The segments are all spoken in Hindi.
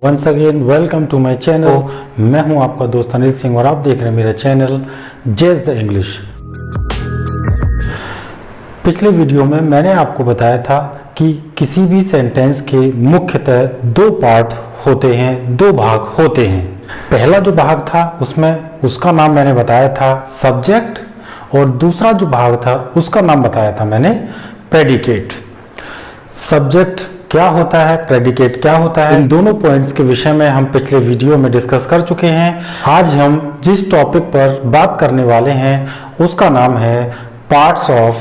Once again welcome to my channel. मैं हूं आपका दोस्त अनिल सिंह और आप देख रहे हैं मेरा चैनल जेज द इंग्लिश। पिछले वीडियो में मैंने आपको बताया था कि किसी भी सेंटेंस के मुख्यतः दो पार्ट होते हैं, दो भाग होते हैं। पहला जो भाग था उसमें उसका नाम मैंने बताया था सब्जेक्ट और दूसरा जो भाग था उसका नाम बताया था मैंने प्रेडिकेट। सब्जेक्ट क्या होता है, प्रेडिकेट क्या होता है, इन दोनों पॉइंट्स के विषय में हम पिछले वीडियो में डिस्कस कर चुके हैं। आज हम जिस टॉपिक पर बात करने वाले हैं उसका नाम है पार्ट्स ऑफ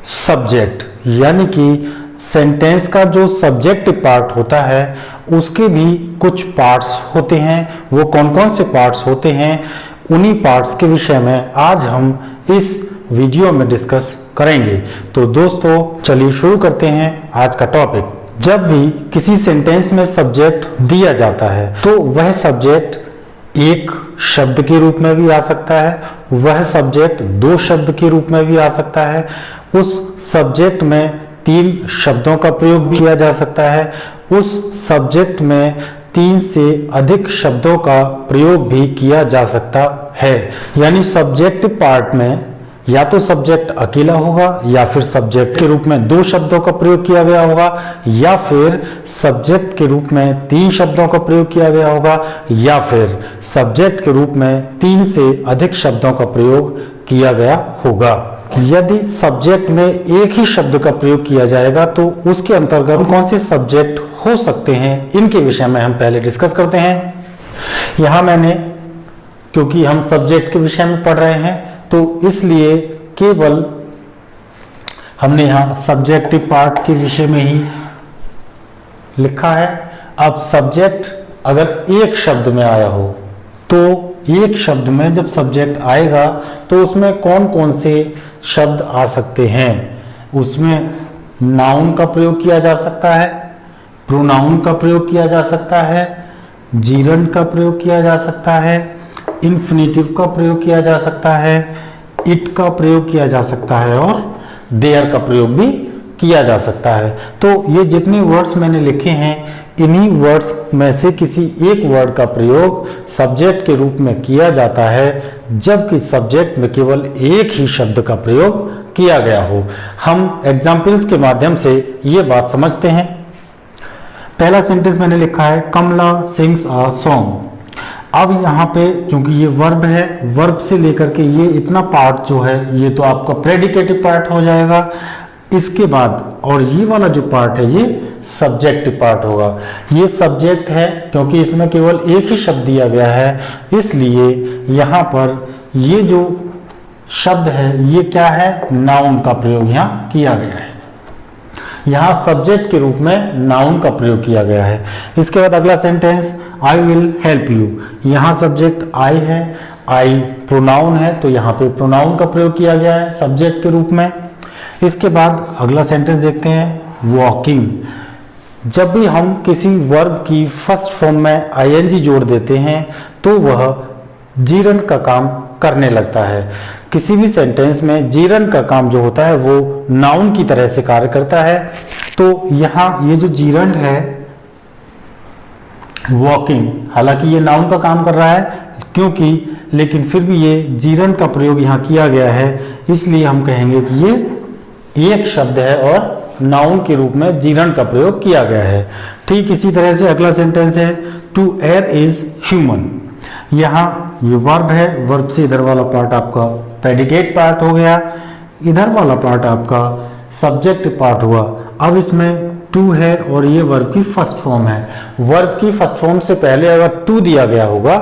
सब्जेक्ट, यानी कि सेंटेंस का जो सब्जेक्टिव पार्ट होता है उसके भी कुछ पार्ट्स होते हैं। वो कौन कौन से पार्ट्स होते हैं, उन्हीं पार्ट्स के विषय में आज हम इस वीडियो में डिस्कस करेंगे। तो दोस्तों चलिए शुरू करते हैं आज का टॉपिक। जब भी किसी सेंटेंस में सब्जेक्ट दिया जाता है तो वह सब्जेक्ट एक शब्द के रूप में भी आ सकता है, वह सब्जेक्ट दो शब्द के रूप में भी आ सकता है, उस सब्जेक्ट में तीन शब्दों का प्रयोग भी किया जा सकता है, उस सब्जेक्ट में तीन से अधिक शब्दों का प्रयोग भी किया जा सकता है। यानी सब्जेक्ट पार्ट में या तो सब्जेक्ट अकेला होगा या फिर सब्जेक्ट के रूप में दो शब्दों का प्रयोग किया गया होगा या फिर सब्जेक्ट के रूप में तीन शब्दों का प्रयोग किया गया होगा या फिर सब्जेक्ट के रूप में तीन से अधिक शब्दों का प्रयोग किया गया होगा। यदि सब्जेक्ट में एक ही शब्द का प्रयोग किया जाएगा तो उसके अंतर्गत कौन से सब्जेक्ट हो सकते हैं, इनके विषय में हम पहले डिस्कस करते हैं। यहाँ मैंने, क्योंकि हम सब्जेक्ट के विषय में पढ़ रहे हैं तो इसलिए केवल हमने यहाँ सब्जेक्टिव पार्ट के विषय में ही लिखा है। अब सब्जेक्ट अगर एक शब्द में आया हो तो एक शब्द में जब सब्जेक्ट आएगा तो उसमें कौन कौन से शब्द आ सकते हैं। उसमें नाउन का प्रयोग किया जा सकता है, प्रोनाउन का प्रयोग किया जा सकता है, जीरंड का प्रयोग किया जा सकता है, इन्फिनिटिव का प्रयोग किया जा सकता है, इट का प्रयोग किया जा सकता है और देयर का प्रयोग भी किया जा सकता है। तो ये जितने वर्ड्स मैंने लिखे हैं इन्हीं वर्ड्स में से किसी एक वर्ड का प्रयोग सब्जेक्ट के रूप में किया जाता है जबकि सब्जेक्ट में केवल एक ही शब्द का प्रयोग किया गया हो। हम एग्जाम्पल्स के माध्यम से ये बात समझते हैं। पहला सेंटेंस मैंने लिखा है कमला सिंग्स अ सॉन्ग। अब यहाँ पे चूंकि ये वर्ब है, वर्ब से लेकर के ये इतना पार्ट जो है ये तो आपका प्रेडिकेटिव पार्ट हो जाएगा। इसके बाद और ये वाला जो पार्ट है ये सब्जेक्टिव पार्ट होगा। ये सब्जेक्ट है क्योंकि इसमें केवल एक ही शब्द दिया गया है, इसलिए यहाँ पर ये जो शब्द है ये क्या है, नाउन का प्रयोग यहाँ किया गया है। यहाँ सब्जेक्ट के रूप में नाउन का प्रयोग किया गया है। इसके बाद अगला sentence I will help you. यहाँ सब्जेक्ट आई है, आई प्रोनाउन है तो यहाँ पे प्रोनाउन का प्रयोग किया गया है सब्जेक्ट के रूप में। इसके बाद अगला सेंटेंस देखते हैं वॉकिंग। जब भी हम किसी वर्ब की फर्स्ट फॉर्म में आईएनजी जोड़ देते हैं तो वह जीरंड का काम करने लगता है। किसी भी सेंटेंस में जीरंड का काम जो होता है वो नाउन की तरह से कार्य करता है। तो यहाँ ये जो जीरंड है वॉकिंग, हालांकि ये नाउन का काम कर रहा है क्योंकि, लेकिन फिर भी ये जीरंड का प्रयोग यहाँ किया गया है, इसलिए हम कहेंगे कि ये एक शब्द है और नाउन के रूप में जीरंड का प्रयोग किया गया है। ठीक इसी तरह से अगला सेंटेंस है टू एयर इज ह्यूमन। यहाँ ये वर्ब है, वर्ब से इधर वाला पार्ट आपका प्रेडिकेट पार्ट हो गया, इधर वाला पार्ट आपका सब्जेक्ट पार्ट हुआ। अब इसमें टू है और ये वर्ब की फर्स्ट फॉर्म है। वर्ब की फर्स्ट फॉर्म से पहले अगर टू दिया गया होगा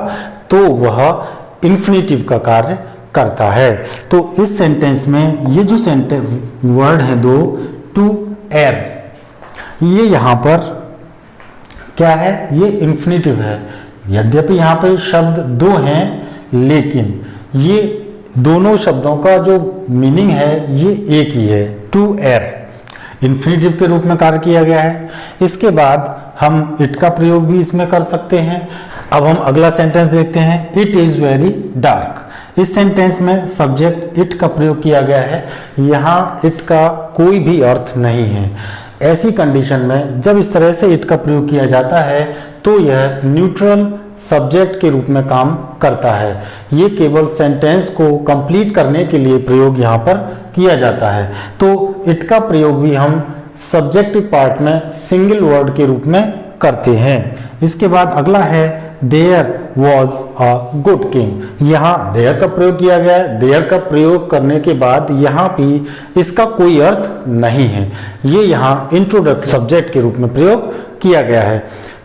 तो वह इन्फिनिटिव का कार्य करता है। तो इस सेंटेंस में ये जो सेंटेंस वर्ड है दो, टू एयर, ये यहाँ पर क्या है, ये इन्फिनिटिव है। यद्यपि यहाँ पे शब्द दो हैं लेकिन ये दोनों शब्दों का जो मीनिंग है ये एक ही है। टू एयर इन्फिनिटिव के रूप में कार्य किया गया है। इसके बाद हम इट का प्रयोग भी इसमें कर सकते हैं। अब हम अगला सेंटेंस देखते हैं इट इज वेरी डार्क। इस सेंटेंस में सब्जेक्ट इट का प्रयोग किया गया है। यहाँ इट का कोई भी अर्थ नहीं है। ऐसी कंडीशन में जब इस तरह से इट का प्रयोग किया जाता है तो यह न्यूट्रल सब्जेक्ट के रूप में काम करता है। ये केवल सेंटेंस को कंप्लीट करने के लिए प्रयोग यहाँ पर किया जाता है। तो इट का प्रयोग भी हम सब्जेक्टिव पार्ट में सिंगल वर्ड के रूप में करते हैं। इसके बाद अगला है there was a good king. यहाँ देयर का प्रयोग किया गया है। देयर का प्रयोग करने के बाद यहाँ भी इसका कोई अर्थ नहीं है, ये यहाँ इंट्रोडक्ट सब्जेक्ट के रूप में प्रयोग किया गया है।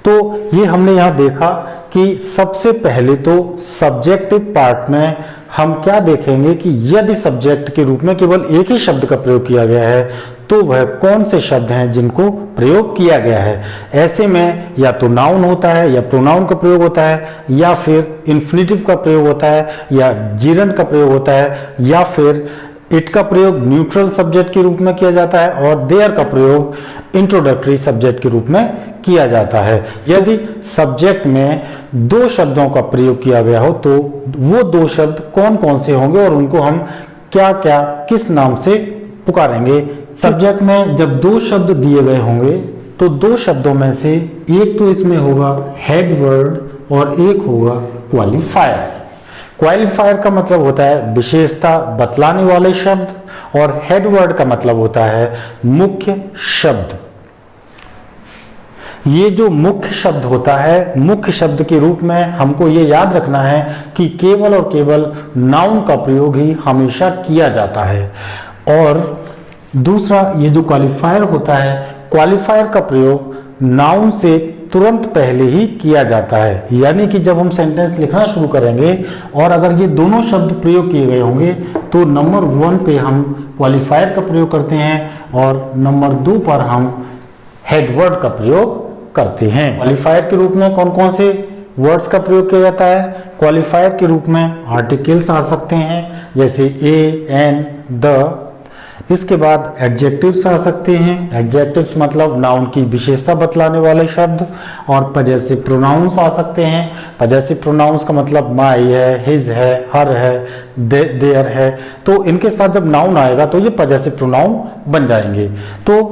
तो ये हमने यहाँ देखा कि सबसे पहले तो सब्जेक्टिव पार्ट में हम क्या देखेंगे कि यदि सब्जेक्ट के रूप में केवल एक ही शब्द का प्रयोग किया गया है तो वह कौन से शब्द हैं जिनको प्रयोग किया गया है। ऐसे में या तो नाउन होता है या प्रोनाउन का प्रयोग होता है या फिर इन्फिनिटिव का प्रयोग होता है या जीरंड का प्रयोग होता है या फिर इट का प्रयोग न्यूट्रल सब्जेक्ट के रूप में किया जाता है और देयर का प्रयोग इंट्रोडक्टरी सब्जेक्ट के रूप में किया जाता है। यदि सब्जेक्ट में दो शब्दों का प्रयोग किया गया हो तो वो दो शब्द कौन कौन से होंगे और उनको हम क्या क्या किस नाम से पुकारेंगे। सब्जेक्ट में जब दो शब्द दिए गए होंगे तो दो शब्दों में से एक तो इसमें होगा हेड वर्ड और एक होगा क्वालिफायर। क्वालिफायर का मतलब होता है विशेषता बतलाने वाले शब्द और हेड वर्ड का मतलब होता है मुख्य शब्द। ये जो मुख्य शब्द होता है, मुख्य शब्द के रूप में हमको ये याद रखना है कि केवल और केवल नाउन का प्रयोग ही हमेशा किया जाता है। और दूसरा ये जो क्वालिफायर होता है, क्वालिफायर का प्रयोग नाउन से तुरंत पहले ही किया जाता है। यानी कि जब हम सेंटेंस लिखना शुरू करेंगे और अगर ये दोनों शब्द प्रयोग किए गए होंगे तो नंबर 1 पे हम क्वालिफायर का प्रयोग करते हैं और नंबर 2 पर हम हेड वर्ड का प्रयोग करते हैं। क्वालिफायर के रूप में कौन कौन से वर्ड्स का प्रयोग किया जाता है? क्वालिफायर के रूप में आर्टिकल्स आ सकते हैं जैसे ए, एन, द। इसके बाद एडजेक्टिव्स आ सकते हैं। एडजेक्टिव्स मतलब नाउन की विशेषता बतलाने वाले शब्द। और पजेसिव प्रोनाउंस आ सकते हैं। पजेसिव प्रोनाउंस का मतलब माई है, हिज है, हर है, देयर है। तो इनके साथ जब नाउन आएगा तो ये पजेसिव प्रोनाउन बन जाएंगे। तो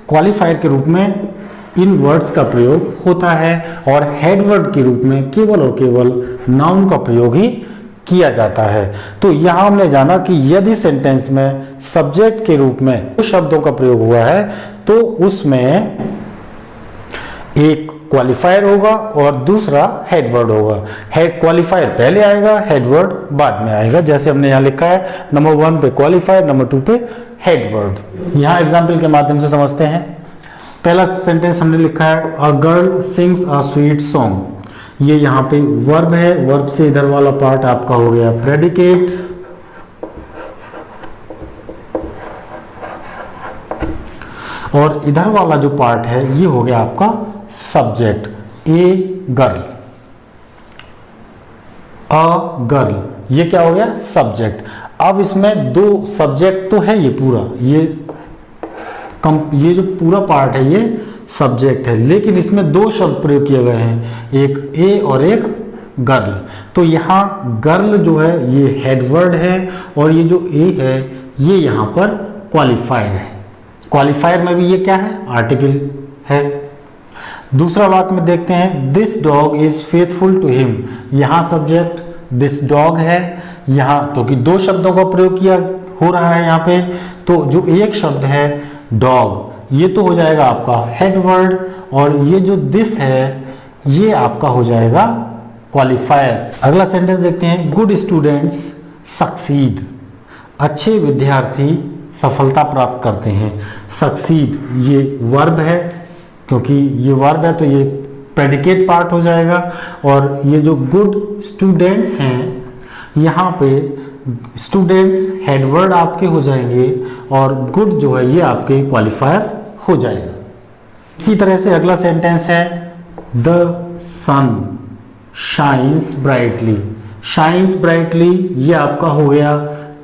क्वालिफायर के रूप में इन वर्ड्स का प्रयोग होता है और हेड वर्ड के रूप में केवल और केवल नाउन का प्रयोग ही किया जाता है। तो यहां हमने जाना कि यदि सेंटेंस में सब्जेक्ट के रूप में दो शब्दों का प्रयोग हुआ है तो उसमें एक क्वालिफायर होगा और दूसरा हेड वर्ड होगा। हेड क्वालिफायर पहले आएगा, हेड वर्ड बाद में आएगा। जैसे हमने यहाँ लिखा है नंबर 1 पे क्वालिफायर, नंबर 2 पे हेड वर्ड। यहाँ एग्जाम्पल के माध्यम से समझते हैं। पहला सेंटेंस हमने लिखा है a girl sings a sweet song. ये यहाँ पे वर्ब है, वर्ब से इधर वाला पार्ट आपका हो गया प्रेडिकेट। और इधर वाला जो पार्ट है ये हो गया आपका subject. A girl, a girl, ये क्या हो गया? सब्जेक्ट। अब इसमें दो सब्जेक्ट तो है, ये पूरा ये जो पूरा पार्ट है ये सब्जेक्ट है, लेकिन इसमें दो शब्द प्रयोग किए गए हैं, एक ए और एक गर्ल। तो यहाँ गर्ल जो है ये हेड वर्ड है और ये जो ए है ये यहाँ पर क्वालिफायर है। क्वालिफायर में भी ये क्या है? आर्टिकल है। दूसरा वाक्य में देखते हैं this dog is faithful to him. यहाँ सब्जेक्ट दिस डॉग है, यहाँ तो कि दो शब्दों का प्रयोग किया हो रहा है यहाँ पे। तो जो एक शब्द है डॉग ये तो हो जाएगा आपका हेड वर्ड और ये जो दिस है ये आपका हो जाएगा क्वालिफायर। अगला सेंटेंस देखते हैं गुड स्टूडेंट्स सक्सीड। अच्छे विद्यार्थी सफलता प्राप्त करते हैं। सक्सीड ये वर्ब है, क्योंकि ये वर्ब है तो ये प्रेडिकेट पार्ट हो जाएगा। और ये जो गुड स्टूडेंट्स हैं यहाँ पे स्टूडेंट्स हेडवर्ड आपके हो जाएंगे और गुड जो है ये आपके क्वालिफायर हो जाएगा। इसी तरह से अगला सेंटेंस है the sun shines brightly. Shines brightly ये आपका हो गया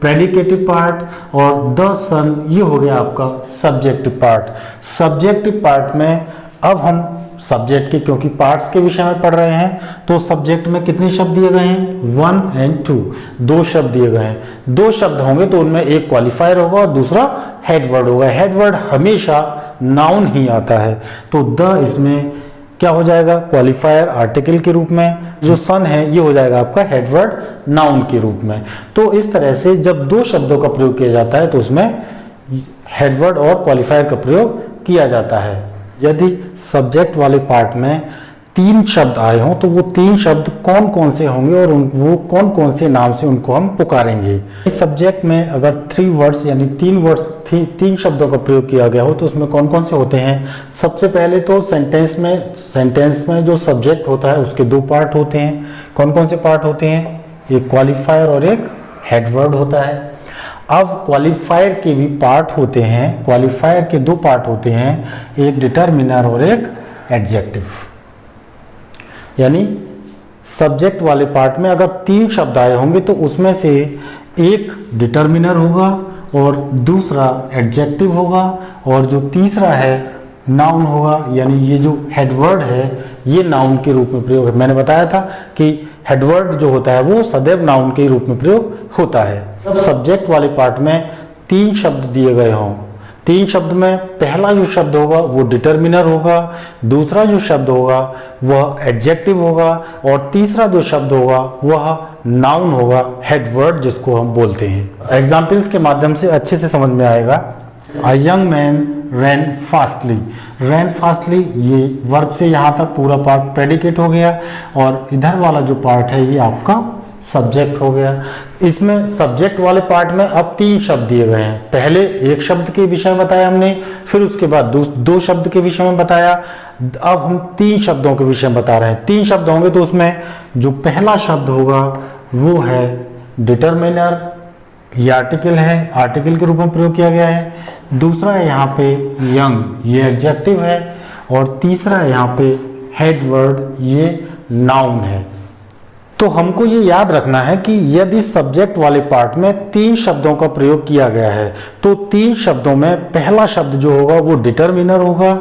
प्रेडिकेटिव पार्ट और द सन ये हो गया आपका सब्जेक्टिव पार्ट। सब्जेक्टिव पार्ट में अब हम सब्जेक्ट के क्योंकि पार्ट्स के विषय में पढ़ रहे हैं तो सब्जेक्ट में कितने शब्द दिए गए हैं? 1 और 2, दो शब्द दिए गए हैं। दो शब्द होंगे तो उनमें एक क्वालिफायर होगा और दूसरा हेड वर्ड होगा। हेड वर्ड हमेशा नाउन ही आता है तो द इसमें क्या हो जाएगा, क्वालिफायर आर्टिकल के रूप में। जो सन है ये हो जाएगा आपका हेडवर्ड नाउन के रूप में। तो इस तरह से जब दो शब्दों का प्रयोग किया जाता है तो उसमें हेडवर्ड और क्वालिफायर का प्रयोग किया जाता है। यदि सब्जेक्ट वाले पार्ट में तीन शब्द आए हों तो वो तीन शब्द कौन कौन से होंगे और वो कौन कौन से नाम से उनको हम पुकारेंगे। इस सब्जेक्ट में अगर 3 वर्ड्स यानी 3 वर्ड्स तीन शब्दों का प्रयोग किया गया हो तो उसमें कौन कौन से होते हैं। सबसे पहले तो सेंटेंस में जो सब्जेक्ट होता है उसके 2 पार्ट होते हैं। कौन कौन से पार्ट होते हैं, एक क्वालिफायर और एक हेडवर्ड होता है। अब क्वालिफायर के भी पार्ट होते हैं, क्वालिफायर के 2 पार्ट होते हैं, एक डिटरमिनर और एक एडजेक्टिव। यानी सब्जेक्ट वाले पार्ट में अगर 3 शब्द आए होंगे तो उसमें से एक डिटरमिनर होगा और दूसरा एडजेक्टिव होगा और जो तीसरा है नाउन होगा। यानी ये जो हेडवर्ड है ये नाउन के रूप में प्रयोग है। मैंने बताया था कि हेडवर्ड जो होता है वो सदैव नाउन के रूप में प्रयोग होता है। जब सब्जेक्ट वाले पार्ट में 3 शब्द दिए गए हों, 3 शब्द में पहला जो शब्द होगा वो डिटरमिनर होगा, दूसरा जो शब्द होगा वह एडजेक्टिव होगा और तीसरा जो शब्द होगा वह नाउन होगा, हेडवर्ड जिसको हम बोलते हैं। एग्जाम्पल्स के माध्यम से अच्छे से समझ में आएगा। A young man ran fastly, ran fastly ये वर्ब से यहाँ तक पूरा पार्ट प्रेडिकेट हो गया और इधर वाला जो पार्ट है ये आपका सब्जेक्ट हो गया। इसमें सब्जेक्ट वाले पार्ट में अब 3 शब्द दिए गए हैं। पहले एक शब्द के विषय में बताया हमने, फिर उसके बाद 2 शब्द के विषय में बताया। अब हम 3 शब्दों के विषय में बता रहे हैं। 3 शब्द होंगे तो उसमें जो पहला शब्द होगा वो है डिटरमिनर, ये आर्टिकल है, आर्टिकल के रूप में प्रयोग किया गया है। दूसरा है यहाँ पे यंग, ये एडजेक्टिव है और तीसरा है यहाँ पे हेडवर्ड, ये नाउन है। तो हमको ये याद रखना है कि यदि सब्जेक्ट वाले पार्ट में 3 शब्दों का प्रयोग किया गया है तो 3 शब्दों में पहला शब्द जो होगा वो डिटरमिनर होगा,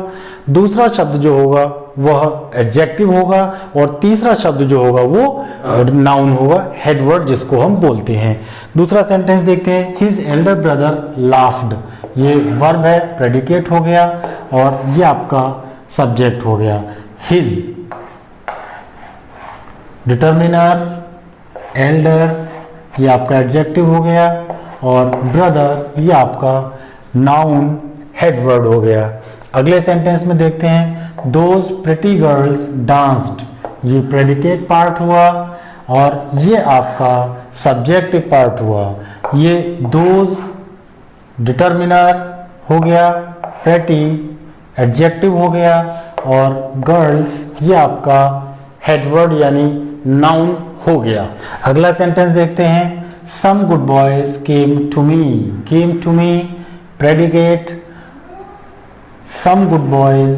दूसरा शब्द जो होगा वह एडजेक्टिव होगा और तीसरा शब्द जो होगा वो नाउन होगा, हेडवर्ड जिसको हम बोलते हैं। दूसरा सेंटेंस देखते हैं, हिज एल्डर ब्रदर लाफ्ड, ये वर्ब है, प्रेडिकेट हो गया और ये आपका सब्जेक्ट हो गया। हिज डिटरमिनर, एल्डर ये आपका एडजेक्टिव हो गया और ब्रदर ये आपका नाउन, हेडवर्ड हो गया। अगले सेंटेंस में देखते हैं, दोज प्रिटी गर्ल्स डांस्ड, ये प्रेडिकेट पार्ट हुआ और ये आपका सब्जेक्टिव पार्ट हुआ। ये दोज डिटरमिनर हो गया, प्रिटी एडजेक्टिव हो गया और गर्ल्स ये आपका हेडवर्ड यानी नाउन हो गया। अगला सेंटेंस देखते हैं, some good boys came to me, predicate, some good boys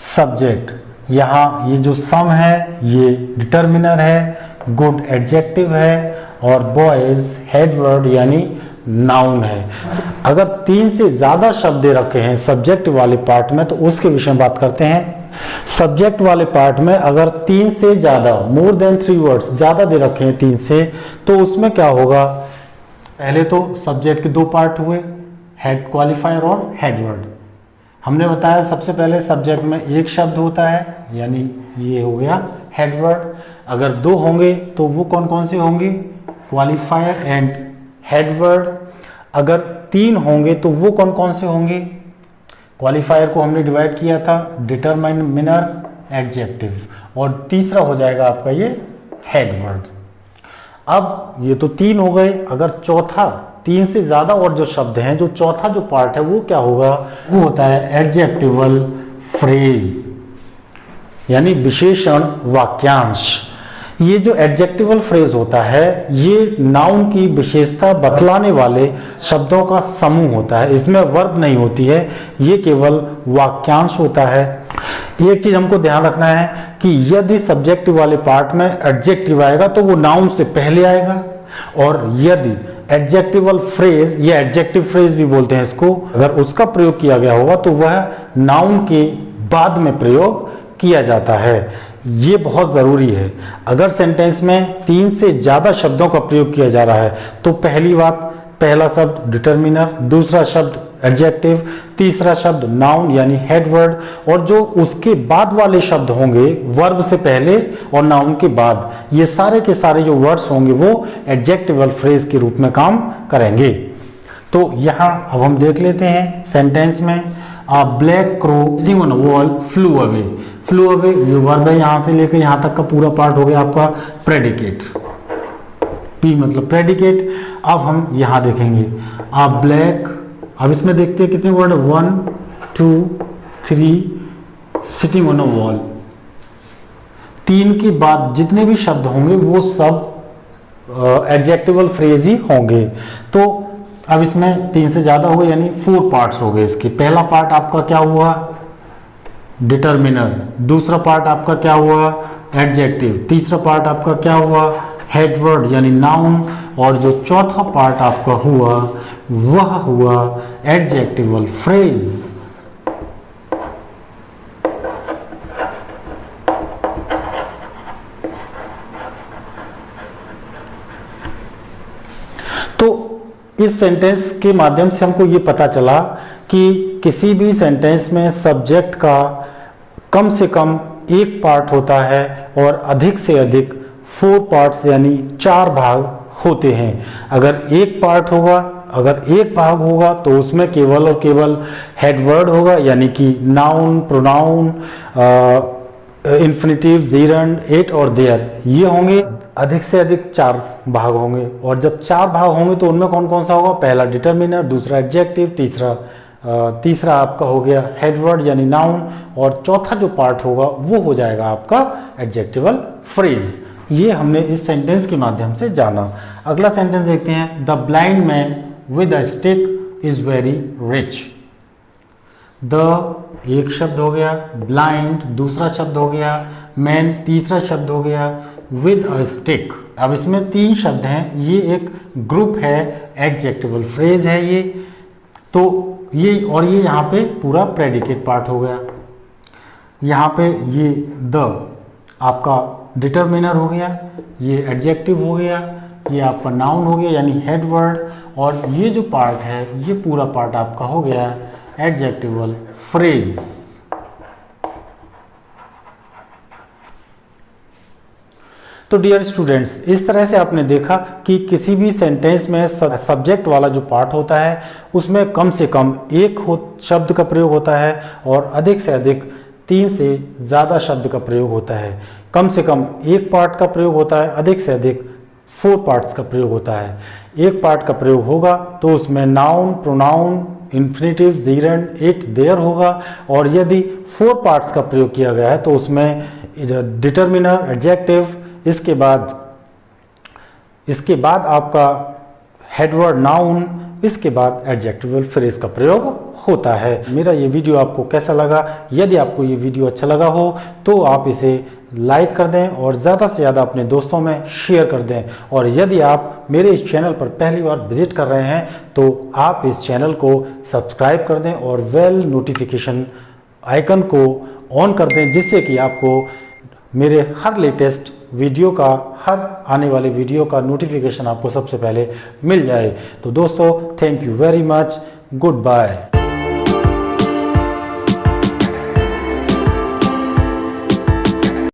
subject. यहाँ ये जो सम है ये डिटरमिनर है, गुड एडजेक्टिव है और बॉयज हेडवर्ड यानी नाउन है। अगर 3 से ज्यादा शब्द दे रखे हैं सब्जेक्ट वाले पार्ट में तो उसके विषय में बात करते हैं। सब्जेक्ट वाले पार्ट में अगर 3 से ज्यादा, मोर देन 3 वर्ड्स ज्यादा दे रखे हैं 3 से, तो उसमें क्या होगा, पहले तो सब्जेक्ट के 2 पार्ट हुए, हेड क्वालिफायर और हेडवर्ड। हमने बताया सबसे पहले सब्जेक्ट में एक शब्द होता है यानी ये हो गया हेडवर्ड। अगर 2 होंगे तो वो कौन कौन से होंगे, क्वालिफायर एंड हेडवर्ड। अगर 3 होंगे तो वो कौन कौन से होंगे, क्वालिफायर को हमने डिवाइड किया था, डिटरमिनर, एडजेक्टिव और तीसरा हो जाएगा आपका ये हेडवर्ड। अब ये तो 3 हो गए। अगर चौथा, 3 से ज्यादा और जो शब्द हैं, जो चौथा जो पार्ट है वो क्या होगा, वो होता है एडजेक्टिवल फ्रेज यानी विशेषण वाक्यांश। ये जो एडजेक्टिवल फ्रेज होता है ये नाउन की विशेषता बतलाने वाले शब्दों का समूह होता है। इसमें वर्ब नहीं होती है, ये केवल वाक्यांश होता है। एक चीज हमको ध्यान रखना है कि यदि सब्जेक्टिव वाले पार्ट में एडजेक्टिव आएगा तो वो नाउन से पहले आएगा और यदि एडजेक्टिवल फ्रेज या एडजेक्टिव फ्रेज भी बोलते हैं इसको, अगर उसका प्रयोग किया गया होगा तो वह नाउन के बाद में प्रयोग किया जाता है। ये बहुत ज़रूरी है। अगर सेंटेंस में 3 से ज़्यादा शब्दों का प्रयोग किया जा रहा है तो पहली बात, पहला शब्द डिटरमिनर, दूसरा शब्द एडजेक्टिव, तीसरा शब्द नाउन यानी हेड वर्ड, और जो उसके बाद वाले शब्द होंगे वर्ब से पहले और नाउन के बाद, ये सारे के सारे जो वर्ड्स होंगे वो एडजेक्टिवल फ्रेज के रूप में काम करेंगे। तो यहाँ अब हम देख लेते हैं सेंटेंस में, अ black crow sitting on a wall flu away. Flu away ये वर्ब है, यहाँ से लेकर यहाँ तक का पूरा पार्ट हो गया आपका प्रेडिकेट, पी मतलब प्रेडिकेट। अब हम यहाँ देखेंगे अ ब्लैक, अब इसमें देखते हैं कितने word, 1 2 3 sitting on a wall. 3 के बाद जितने भी शब्द होंगे वो सब एडजेक्टिवल फ्रेज ही होंगे। तो अब इसमें 3 से ज्यादा हो गए यानी 4 पार्ट्स हो गए इसके। पहला पार्ट आपका क्या हुआ, डिटर्मिनर, दूसरा पार्ट आपका क्या हुआ, एडजेक्टिव, तीसरा पार्ट आपका क्या हुआ, हेड वर्ड यानी नाउन, और जो चौथा पार्ट आपका हुआ वह हुआ एडजेक्टिवल फ्रेज। तो इस सेंटेंस के माध्यम से हमको ये पता चला कि किसी भी सेंटेंस में सब्जेक्ट का कम से कम एक पार्ट होता है और अधिक से अधिक 4 पार्ट्स यानी 4 भाग होते हैं। अगर एक भाग होगा तो उसमें केवल और केवल हेड वर्ड होगा, यानी कि noun, pronoun, infinitive, gerund, it और देयर, ये होंगे। अधिक से अधिक 4 भाग होंगे, और जब 4 भाग होंगे तो उनमें कौन कौन सा होगा, पहला डिटर्मिनर, दूसरा एडजेक्टिव, तीसरा आपका हो गया हेड वर्ड यानी नाउन, और चौथा जो पार्ट होगा वो हो जाएगा आपका एडजेक्टिवल फ्रेज। ये हमने इस सेंटेंस के माध्यम से जाना। अगला सेंटेंस देखते हैं, the blind man with a stick is very rich. The एक शब्द हो गया, ब्लाइंड दूसरा शब्द हो गया, मैन तीसरा शब्द हो गया, विद अ स्टिक। अब इसमें 3 शब्द हैं, ये एक ग्रुप है, एडजेक्टिवल फ्रेज है ये। तो ये यहाँ पे पूरा प्रेडिकेट पार्ट हो गया। यहाँ पे ये द आपका डिटर्मिनर हो गया, ये एडजेक्टिव हो गया, ये आपका नाउन हो गया यानी हेड वर्ड, और ये जो पार्ट है ये पूरा पार्ट आपका हो गया एडजेक्टिवल फ्रेज। तो डियर स्टूडेंट्स, इस तरह से आपने देखा कि किसी भी सेंटेंस में सब्जेक्ट वाला जो पार्ट होता है उसमें कम से कम एक शब्द का प्रयोग होता है और अधिक से अधिक 3 से ज़्यादा शब्द का प्रयोग होता है। कम से कम एक पार्ट का प्रयोग होता है, अधिक से अधिक 4 पार्ट्स का प्रयोग होता है। एक पार्ट का प्रयोग होगा तो उसमें noun, pronoun, infinitive, gerund, it, there होगा, और यदि 4 पार्ट्स का प्रयोग किया गया है तो उसमें डिटर्मिनर, एडजेक्टिव, इसके बाद आपका हेडवर्ड नाउन, इसके बाद एडजेक्टिवल फ्रेज का प्रयोग होता है। मेरा ये वीडियो आपको कैसा लगा? यदि आपको ये वीडियो अच्छा लगा हो तो आप इसे लाइक कर दें और ज़्यादा से ज़्यादा अपने दोस्तों में शेयर कर दें। और यदि आप मेरे इस चैनल पर पहली बार विजिट कर रहे हैं तो आप इस चैनल को सब्सक्राइब कर दें और बेल नोटिफिकेशन आइकन को ऑन कर दें, जिससे कि आपको मेरे हर लेटेस्ट वीडियो का, हर आने वाले वीडियो का नोटिफिकेशन आपको सबसे पहले मिल जाए। तो दोस्तों, thank you very much, good bye.